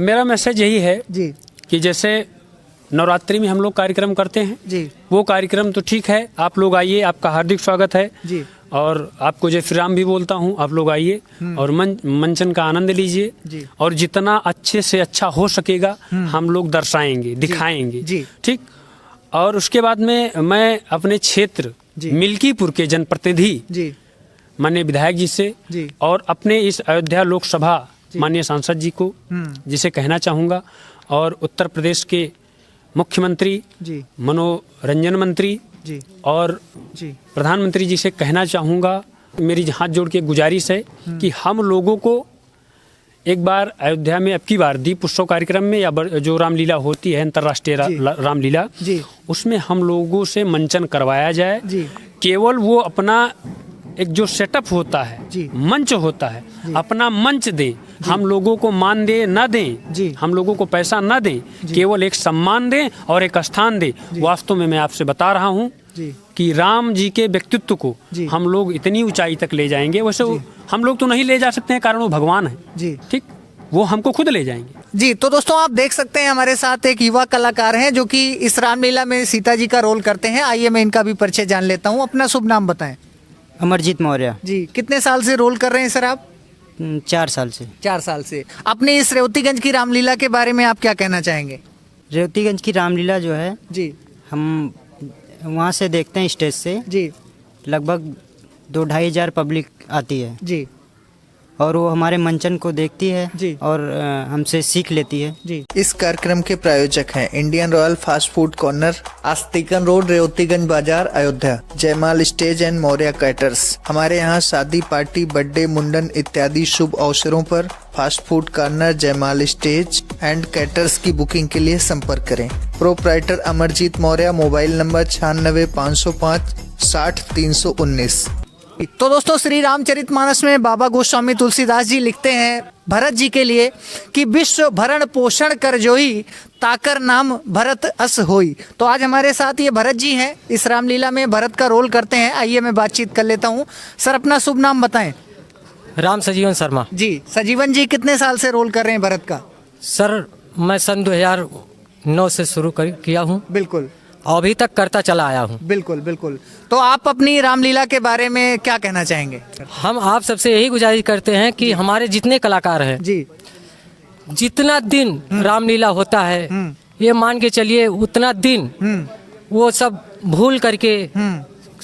मेरा मैसेज यही है जी कि जैसे नवरात्रि में हम लोग कार्यक्रम करते हैं, जी वो कार्यक्रम तो ठीक है, आप लोग आइए, आपका हार्दिक स्वागत है। जी और आपको जय श्री राम भी बोलता हूँ, आप लोग आइए और मंचन का आनंद लीजिए जी। और जितना अच्छे से अच्छा हो सकेगा हम लोग दर्शाएंगे, दिखाएंगे। जी। ठीक, और उसके बाद में मैं अपने क्षेत्र जी। मिल्कीपुर के जनप्रतिनिधि जी माननीय विधायक जी से जी। और अपने इस अयोध्या लोकसभा माननीय सांसद जी को जिसे कहना चाहूँगा, और उत्तर प्रदेश के मुख्यमंत्री जी मनोरंजन मंत्री जी और जी प्रधानमंत्री जी से कहना चाहूँगा, मेरी हाथ जोड़ के गुजारिश है कि हम लोगों को एक बार अयोध्या में अब की बार दीप उत्सव कार्यक्रम में या जो रामलीला होती है अंतर्राष्ट्रीय रामलीला, जी। उसमें हम लोगों से मंचन करवाया जाए। जी। केवल वो अपना एक जो सेटअप होता है, जी। मंच होता है, अपना मंच दें, हम लोगों को मान दे ना दें, जी। हम लोगों को पैसा ना दें, केवल एक सम्मान दें और एक स्थान दें। वास्तव में मैं आपसे बता रहा हूँ जी कि राम जी के व्यक्तित्व को जी। हम लोग इतनी ऊंचाई तक ले जाएंगे। वैसे हम लोग तो नहीं ले जा सकते हैं, कारण वो भगवान है जी ठीक, वो हमको खुद ले जाएंगे। जी। तो दोस्तों आप देख सकते हैं हमारे साथ एक युवा कलाकार हैं जो कि इस रामलीला में सीता जी का रोल करते हैं। आइए मैं इनका भी परिचय जान लेता हूँ। अपना शुभ नाम बताएं। अमरजीत मौर्य। जी, कितने साल से रोल कर रहे हैं सर आप? 4 साल से। 4 साल से। अपने इस रेवतीगंज की रामलीला के बारे में आप क्या कहना चाहेंगे? रेवतीगंज की रामलीला जो है जी हम वहाँ से देखते हैं स्टेज से, जी लगभग 2-2.5 हज़ार पब्लिक आती है जी और वो हमारे मंचन को देखती है जी। और हमसे सीख लेती है जी। इस कार्यक्रम के प्रायोजक हैं Indian royal fast food corner, Astikan road, Revatiganj बाजार, अयोध्या। जयमाल स्टेज एंड मौर्य कैटर्स। हमारे यहाँ शादी, पार्टी, बर्थडे, मुंडन इत्यादि शुभ अवसरों पर फास्ट फूड कॉर्नर जयमाल स्टेज एंड कैटर्स की बुकिंग के लिए संपर्क करें। Proprietor Amarjeet Maurya. Mobile number 96 505 60 319। तो दोस्तों श्री रामचरितमानस में बाबा गोस्वामी तुलसीदास जी लिखते हैं भरत जी के लिए कि विश्व भरण पोषण कर जोई, ताकर नाम भरत अस होई। तो आज हमारे साथ ये भरत जी हैं, इस रामलीला में भरत का रोल करते हैं। आइए मैं बातचीत कर लेता हूँ। सर अपना शुभ नाम बताएं। राम सजीवन शर्मा। जी सजीवन जी, कितने साल से रोल कर रहे हैं भरत का? सर मैं सन 2009 से शुरू किया हूँ, बिल्कुल, अभी तक करता चला आया हूँ। बिल्कुल बिल्कुल। तो आप अपनी रामलीला के बारे में क्या कहना चाहेंगे? हम आप सबसे यही गुजारिश करते हैं कि हमारे जितने कलाकार हैं जी, जितना दिन रामलीला होता है ये मान के चलिए उतना दिन वो सब भूल करके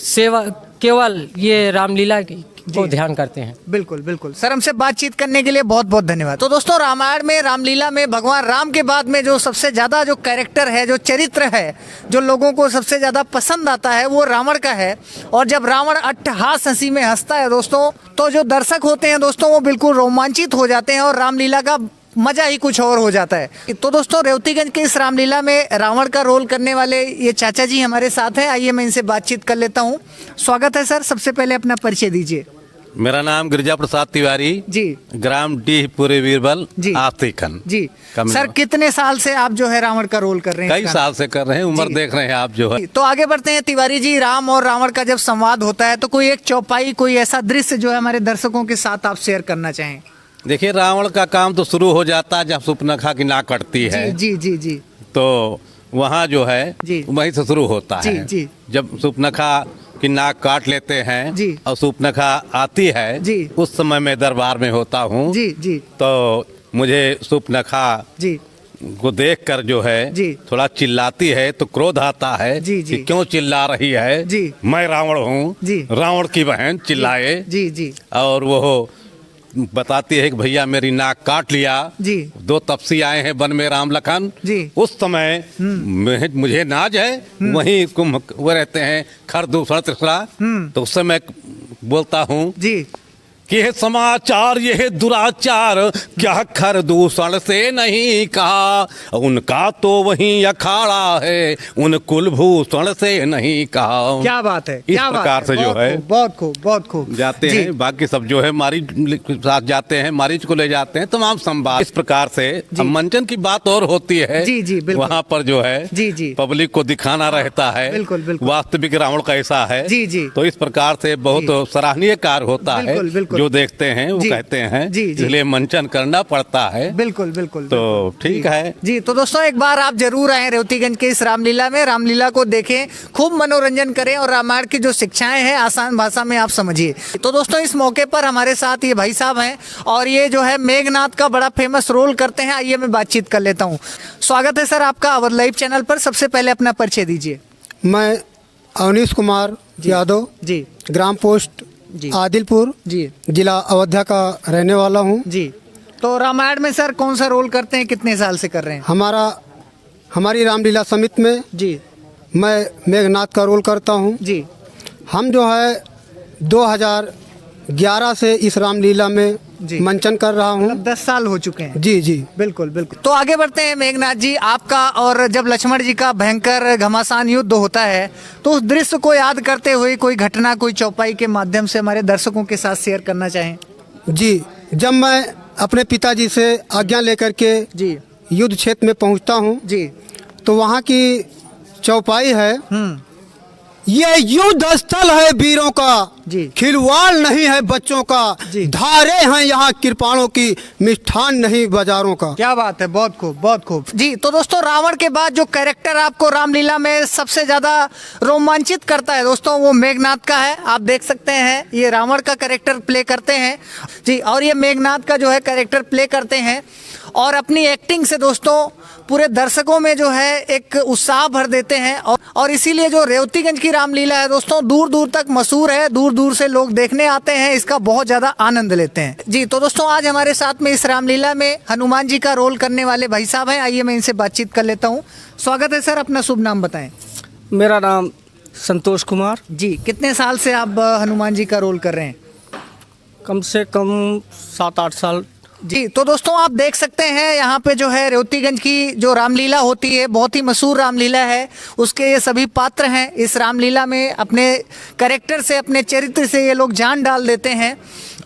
सेवा केवल ये रामलीला को ध्यान करते हैं। बिल्कुल बिल्कुल। सर हमसे बातचीत करने के लिए बहुत बहुत धन्यवाद। तो दोस्तों रामायण में, रामलीला में भगवान राम के बाद में जो सबसे ज्यादा जो कैरेक्टर है, जो चरित्र है, जो लोगों को सबसे ज्यादा पसंद आता है वो रावण का है। और जब रावण अट्टहास हंसी में हंसता है दोस्तों, तो जो दर्शक होते हैं दोस्तों वो बिल्कुल रोमांचित हो जाते हैं और रामलीला का मजा ही कुछ और हो जाता है। तो दोस्तों रेवतीगंज के इस रामलीला में रावण का रोल करने वाले ये चाचा जी हमारे साथ हैं। आइए मैं इनसे बातचीत कर लेता हूँ। स्वागत है सर। सबसे पहले अपना परिचय दीजिए। मेरा नाम गिरिजा प्रसाद तिवारी जी, ग्राम डीह पूरे बीरबल जी, आस्तिकन जी। सर कितने साल से आप जो है रावण का रोल कर रहे हैं? कई साल से कर रहे हैं, उम्र देख रहे हैं आप जो है। तो आगे बढ़ते हैं तिवारी जी। राम और रावण का जब संवाद होता है तो कोई एक चौपाई, कोई ऐसा दृश्य जो है हमारे दर्शकों के साथ आप शेयर करना चाहें? देखिए रावण का काम तो शुरू हो जाता है जब सुपनखा की नाक कटती है। जी जी जी। तो वहाँ जो है वहीं से शुरू होता है। जी। जब सुपनखा की नाक काट लेते हैं जी। और सुपनखा आती है जी। उस समय मैं दरबार में होता हूँ। जी जी। तो मुझे सुपनखा जी को देखकर जो है जी। थोड़ा चिल्लाती है तो क्रोध आता है जी जी। कि क्यों चिल्ला रही है जी। मैं रावण हूँ, रावण की बहन चिल्लाए। जी जी। और वो बताती है कि भैया मेरी नाक काट लिया जी। 2 तपसी आए हैं वन में राम लखन जी। उस समय मुझे नाज है वहीं वो रहते हैं खर दूसरा तीसरा। तो उस समय बोलता हूँ जी कि यह समाचार यह दुराचार क्या खर दूषण से नहीं कहा, उनका तो वही अखाड़ा है उन कुलभूषण से नहीं कहा। क्या बात है, इस क्या प्रकार से जो है बहुत खूब बहुत खूब जाते हैं। बाकी सब जो है मारीच साथ जाते हैं, मारीच को ले जाते हैं, तमाम संवाद इस प्रकार से। अब मंचन की बात और होती है। जी जी बिल्कुल। वहाँ पर जो है जी जी पब्लिक को दिखाना रहता है बिल्कुल बिल्कुल वास्तविक रावण कैसा है। जी जी। तो इस प्रकार से बहुत सराहनीय कार्य होता है। बिल्कुल बिल्कुल। जो देखते हैं वो कहते हैं इसलिए मंचन करना पड़ता है। बिल्कुल बिल्कुल। तो ठीक है जी। तो दोस्तों एक बार आप जरूर आए रेवतीगंज के इस रामलीला में, रामलीला को देखें, खूब मनोरंजन करें और रामायण की जो शिक्षाएं हैं आसान भाषा में आप समझिए। तो दोस्तों इस मौके पर हमारे साथ ये भाई साहब हैं और ये जो है मेघनाथ का बड़ा फेमस रोल करते हैं। आइए मैं बातचीत कर लेता हूँ। स्वागत है सर आपका अवध लाइव चैनल पर। सबसे पहले अपना परिचय दीजिए। मैं अवनीश कुमार यादव जी, ग्राम पोस्ट आदिलपुर जी, जिला अयोध्या का रहने वाला हूँ जी। तो रामायण में सर कौन सा रोल करते हैं, कितने साल से कर रहे हैं? हमारी रामलीला समिति में जी मैं मेघनाथ का रोल करता हूँ जी। हम जो है 2011 से इस रामलीला में मंचन कर रहा हूँ। 10 साल हो चुके हैं। जी जी बिल्कुल बिल्कुल। तो आगे बढ़ते हैं मेघनाथ जी आपका। और जब लक्ष्मण जी का भयंकर घमासान युद्ध होता है तो उस दृश्य को याद करते हुए कोई घटना, कोई चौपाई के माध्यम से हमारे दर्शकों के साथ शेयर करना चाहें? जी, जब मैं अपने पिताजी से आज्ञा लेकर के जी युद्ध क्षेत्र में पहुँचता हूँ जी, तो वहाँ की चौपाई है ये युद्ध स्थल है वीरों का जी। खिलवाड़ नहीं है बच्चों का धारे हैं यहाँ कृपाणों की मिष्ठान नहीं बाजारों का। क्या बात है, बहुत खूब बहुत खूब जी। तो दोस्तों रावण के बाद जो कैरेक्टर आपको रामलीला में सबसे ज्यादा रोमांचित करता है दोस्तों वो मेघनाद का है। आप देख सकते हैं ये रावण का कैरेक्टर प्ले करते हैं जी और ये मेघनाद का जो है कैरेक्टर प्ले करते हैं और अपनी एक्टिंग से दोस्तों पूरे दर्शकों में जो है एक उत्साह भर देते हैं और इसीलिए जो रेवतीगंज की रामलीला है दोस्तों दूर दूर तक मशहूर है, दूर दूर से लोग देखने आते हैं, इसका बहुत ज़्यादा आनंद लेते हैं जी। तो दोस्तों आज हमारे साथ में इस रामलीला में हनुमान जी का रोल करने वाले भाई साहब हैं, आइए मैं इनसे बातचीत कर लेता हूँ। स्वागत है सर, अपना शुभ नाम बताएं। मेरा नाम संतोष कुमार जी। कितने साल से आप हनुमान जी का रोल कर रहे हैं? कम से कम 7-8 साल जी। तो दोस्तों आप देख सकते हैं यहाँ पे जो है रेवतीगंज की जो रामलीला होती है बहुत ही मशहूर रामलीला है, उसके ये सभी पात्र हैं इस रामलीला में अपने कैरेक्टर से अपने चरित्र से ये लोग जान डाल देते हैं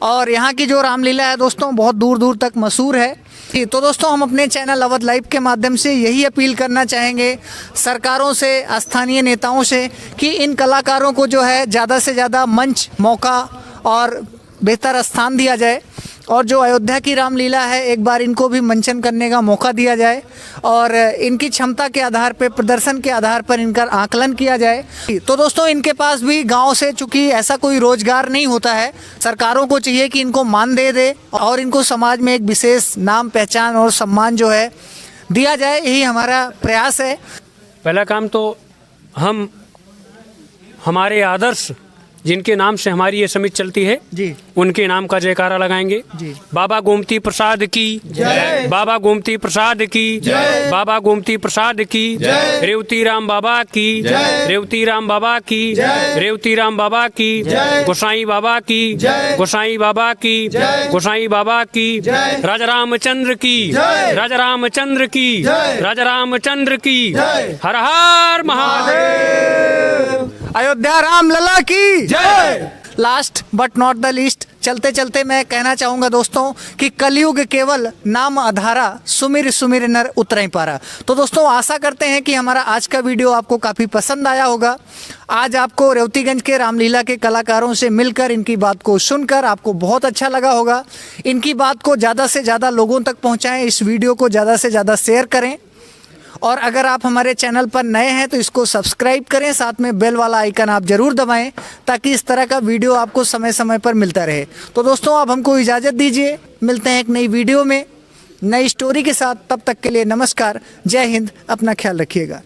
और यहाँ की जो रामलीला है दोस्तों बहुत दूर दूर तक मशहूर है जी। तो दोस्तों हम अपने चैनल अवध लाइव के माध्यम से यही अपील करना चाहेंगे सरकारों से, स्थानीय नेताओं से कि इन कलाकारों को जो है ज़्यादा से ज़्यादा मंच, मौका और बेहतर स्थान दिया जाए और जो अयोध्या की रामलीला है एक बार इनको भी मंचन करने का मौका दिया जाए और इनकी क्षमता के आधार पर, प्रदर्शन के आधार पर इनका आकलन किया जाए। तो दोस्तों इनके पास भी गांव से चूंकि ऐसा कोई रोजगार नहीं होता है, सरकारों को चाहिए कि इनको मान दे और इनको समाज में एक विशेष नाम, पहचान और सम्मान जो है दिया जाए, यही हमारा प्रयास है। पहला काम तो हम हमारे आदर्श जिनके नाम से हमारी ये समिति चलती है जी, उनके नाम का जयकारा लगाएंगे जी। बाबा गोमती प्रसाद की जय, बाबा गोमती प्रसाद की जय, बाबा गोमती प्रसाद की जय, रेवती राम बाबा की जय, रेवती राम बाबा की जय, रेवती राम बाबा की जय, गोसाई बाबा की जय, गोसाई बाबा की जय, गोसाई बाबा की जय, राजा रामचंद्र की जय, राजा रामचंद्र की जय, राजा रामचंद्र की जय, हर हर महादेव, अयोध्या राम लला की जय। Last but not the least चलते चलते मैं कहना चाहूँगा दोस्तों कि कलयुग केवल नाम आधारा, सुमिर सुमिर नर उतरई पारा। तो दोस्तों आशा करते हैं कि हमारा आज का वीडियो आपको काफ़ी पसंद आया होगा। आज आपको रेवतीगंज के रामलीला के कलाकारों से मिलकर, इनकी बात को सुनकर आपको बहुत अच्छा लगा होगा। इनकी बात को ज़्यादा से ज़्यादा लोगों तक पहुँचाएँ, इस वीडियो को ज़्यादा से ज़्यादा शेयर करें और अगर आप हमारे चैनल पर नए हैं तो इसको सब्सक्राइब करें, साथ में बेल वाला आइकन आप ज़रूर दबाएं ताकि इस तरह का वीडियो आपको समय समय पर मिलता रहे। तो दोस्तों आप हमको इजाज़त दीजिए, मिलते हैं एक नई वीडियो में नई स्टोरी के साथ। तब तक के लिए नमस्कार, जय हिंद, अपना ख्याल रखिएगा।